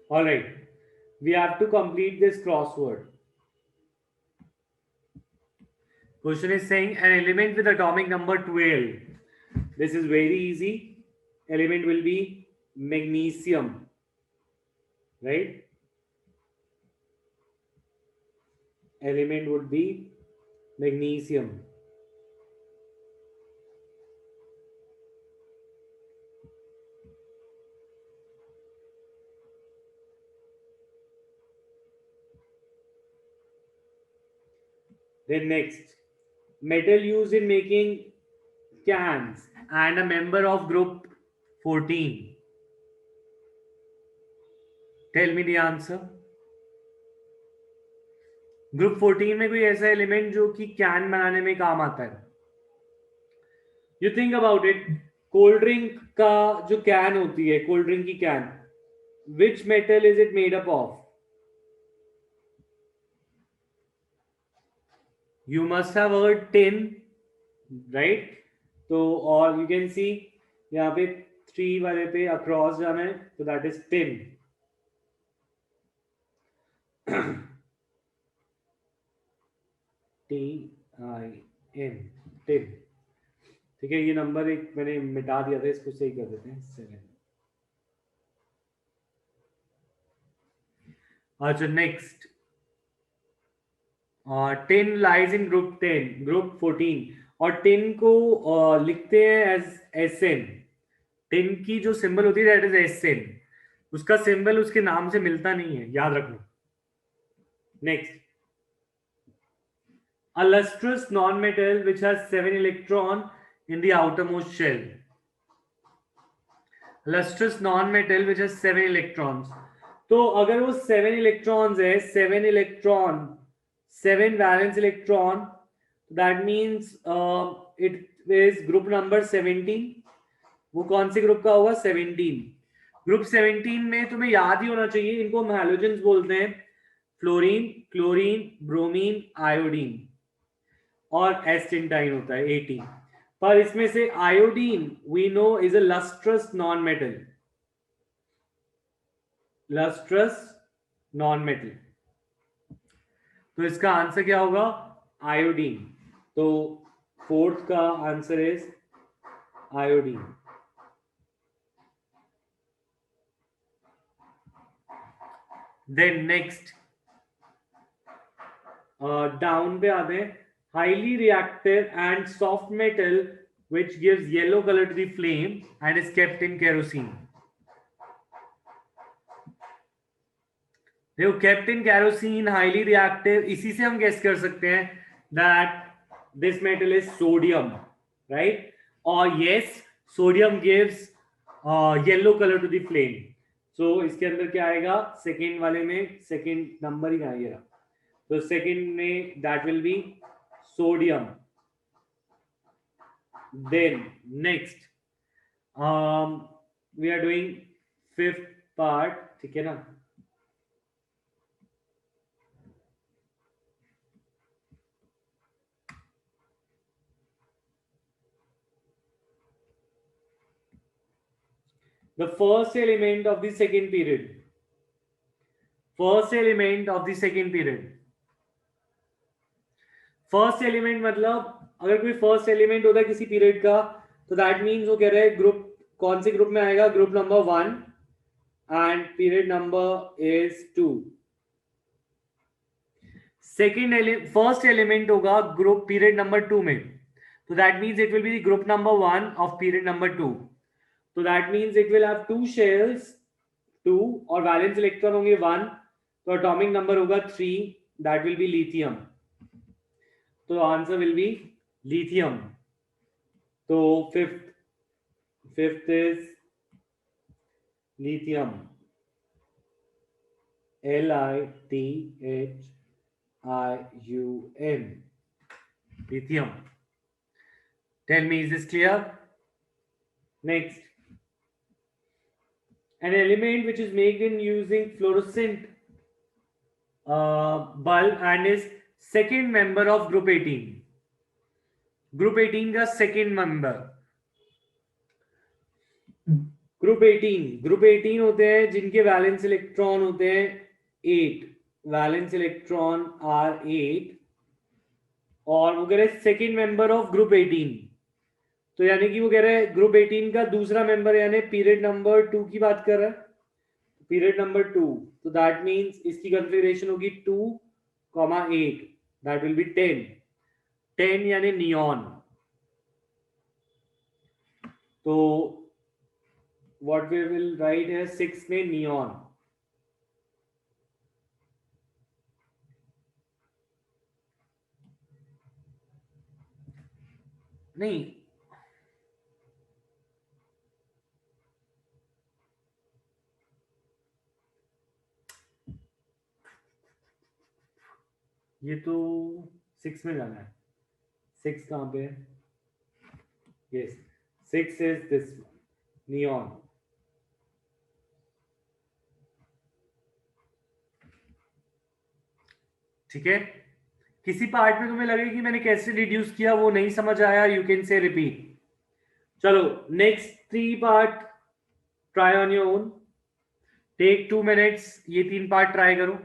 All right, we have to complete this crossword. Question is saying an element with atomic number 12. This is very easy. Element will be magnesium, right? Element would be magnesium. Then next, metal used in making cans and a member of group 14. Tell me the answer. Group 14 में कोई ऐसा element जो कि can बनाने में काम आता है. You think about it. Cold drink का जो कैन होती है, कोल्ड ड्रिंक की can, which metal is it made up of? You must have heard tin, right? तो और यू कैन सी यहाँ पे 3 वाले पे अक्रॉस जाना है, तो that is tin. TIN, tin. ठीक है, ये नंबर एक मैंने मिटा दिया था, इसको सही कर देते हैं. 7. अच्छा, next. Tin lies in group 10, group 14. और टिन को लिखते हैं एज एसएन. टिन की जो सिंबल होती है दैट इज एसएन. उसका सिंबल उसके नाम से मिलता नहीं है, याद रखना. Next, a lustrous non-metal which has 7 electron in the outermost shell. Lustrous non-metal which has 7 electrons. तो अगर वो 7 electrons है, 7 electron, 7 valence electron, that means it is group number 17. वो कौन से ग्रुप का होगा? 17. ग्रुप 17 में तुम्हें याद ही होना चाहिए, इनको हम हैलोजेंस बोलते हैं. फ्लोरीन, क्लोरीन, ब्रोमीन, आयोडीन, और एस्टिंटाइन होता है 18. पर इसमें से iodine we know is a lustrous non metal. Lustrous non metal. तो इसका आंसर क्या होगा? आयोडीन. तो फोर्थ का answer is iodine. Then next, down पे आते हैं. highly reactive and soft metal which gives yellow color to the flame and is kept in kerosene. देखो, kept in kerosene, highly reactive, इसी से हम गेस कर सकते हैं that this metal is sodium, right? और yes, sodium gives yellow color to the flame. So इसके अंदर क्या आएगा? सेकेंड वाले में सेकेंड नंबर ही आएगा. तो सेकेंड में that will be sodium. Then next, we are doing fifth part. ठीक है ना? The first element of the second period. First element of the second period. First element मतलब अगर कोई फर्स्ट एलिमेंट होता है किसी पीरियड का, तो दैट मीन्स वो कह रहे हैं ग्रुप कौन से ग्रुप में आएगा? Group number 1 and period number is 2. Second first element होगा ग्रुप पीरियड नंबर 2 में, तो that means it will be group number 1 of period number 2. तो that means it will have 2 shells, 2, और वैलेंस इलेक्ट्रॉन होंगे 1, तो atomic number होगा 3, that will be lithium. तो answer will be lithium. तो fifth is lithium. LITHIUM. lithium. Tell me, is this clear? Next, an element which is made in using fluorescent bulb and is second member of group 18. group 18 का second member. Group 18 होते हैं जिनके valence electron होते हैं 8, valence electron are 8, और वो कह रहे सेकेंड मेंबर ऑफ ग्रुप 18, तो यानी कि वो कह रहे हैं ग्रुप 18 का दूसरा मेंबर यानी पीरियड नंबर 2 की बात कर रहा है, पीरियड नंबर 2, तो दैट मींस इसकी कंफिगरेशन होगी 2,8, दैट विल बी 10, 10 यानी नियॉन। तो व्हाट वी विल राइट है 6 में नियॉन, नहीं ये तो 6 में जाना है, 6 कहाँ पे है, यस 6 इज दिस नियॉन। ठीक है, किसी पार्ट में तुम्हें लगे कि मैंने कैसे रिड्यूस किया वो नहीं समझ आया, यू कैन से रिपीट। चलो next 3 part try on your own, take 2 minutes, ये 3 पार्ट ट्राई करो।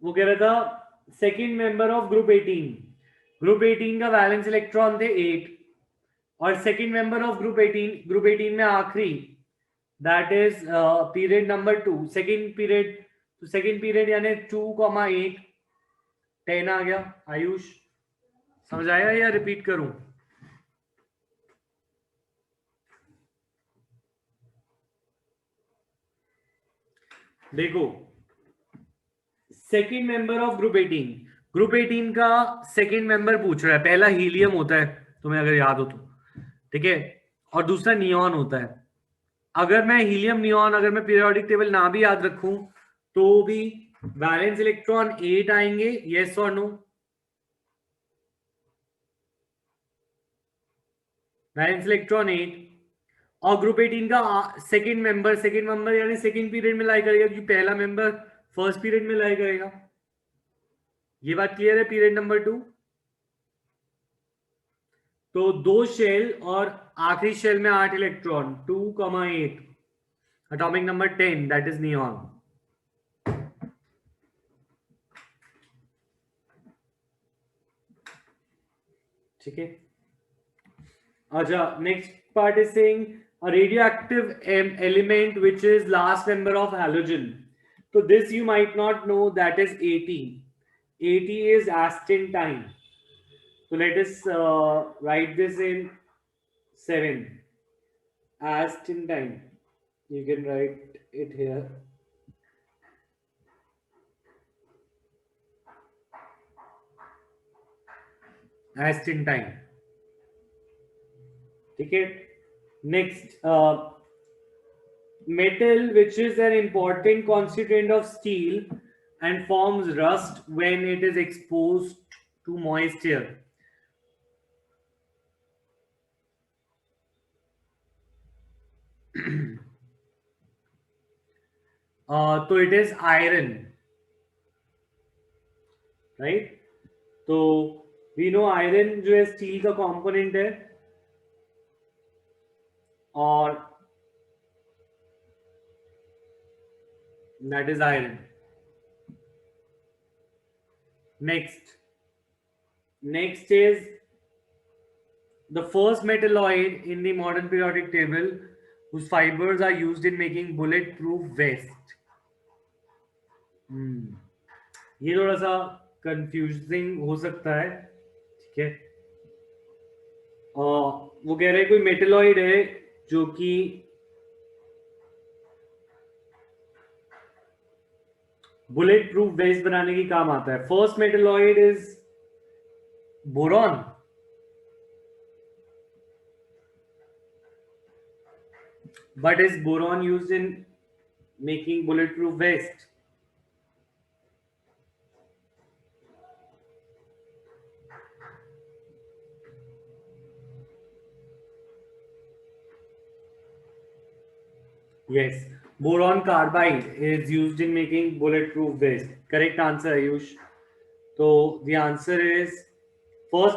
वो कह रहा था second member of group 18, group 18 का वैलेंस इलेक्ट्रॉन थे 8, और सेकेंड मेंबर ऑफ ग्रुप 18 में आखिरी, that is period number 2, second period, तो सेकेंड पीरियड यानी 2,8, 10 आ गया। आयुष समझ आएगा या रिपीट करूं? देखो second member of group 18, group 18 का सेकेंड मेंबर पूछ रहा है, पहला हीलियम होता है तुम्हें अगर याद हो तो, ठीक है, और दूसरा नियॉन होता है। अगर मैं हीलियम नियॉन, अगर मैं पीरियोडिक टेबल ना भी याद रखूं तो भी वैलेंस इलेक्ट्रॉन 8 आएंगे, यस और नो? वैलेंस इलेक्ट्रॉन 8, और ग्रुप 18 का सेकेंड मेंबर यानी सेकेंड पीरियड में लाई करेगा, क्योंकि पहला मेंबर फर्स्ट पीरियड में लाई करेगा। ये बात क्लियर है? पीरियड नंबर 2, तो 2 शेल और आखिरी शेल में 8 electron, 2,8, atomic number 10, that is neon. ठीक है, अच्छा next part is saying a radioactive element which is last member of halogen, so this you might not know, that is 80, 80 is Astin-time, so let us write this in 7, Astin-time, you can write it here, Astin-time, ठीक है। Next metal which is an important constituent of steel and forms rust when it is exposed to moisture, तो it is iron, right? तो we know iron जो है steel का component है, और that is iron. Next is the first metalloid in the modern periodic table whose fibers are used in making bulletproof vest। ये थोड़ा सा कंफ्यूजिंग हो सकता है, ठीक है। वो कह रहे हैं कोई मेटलॉइड है जो कि बुलेट प्रूफ वेस्ट बनाने की काम आता है। First metalloid is boron, but is boron used in making bulletproof vest? Yes, Boron carbide is used in making bulletproof vest. Correct answer, Ayush. So the answer is first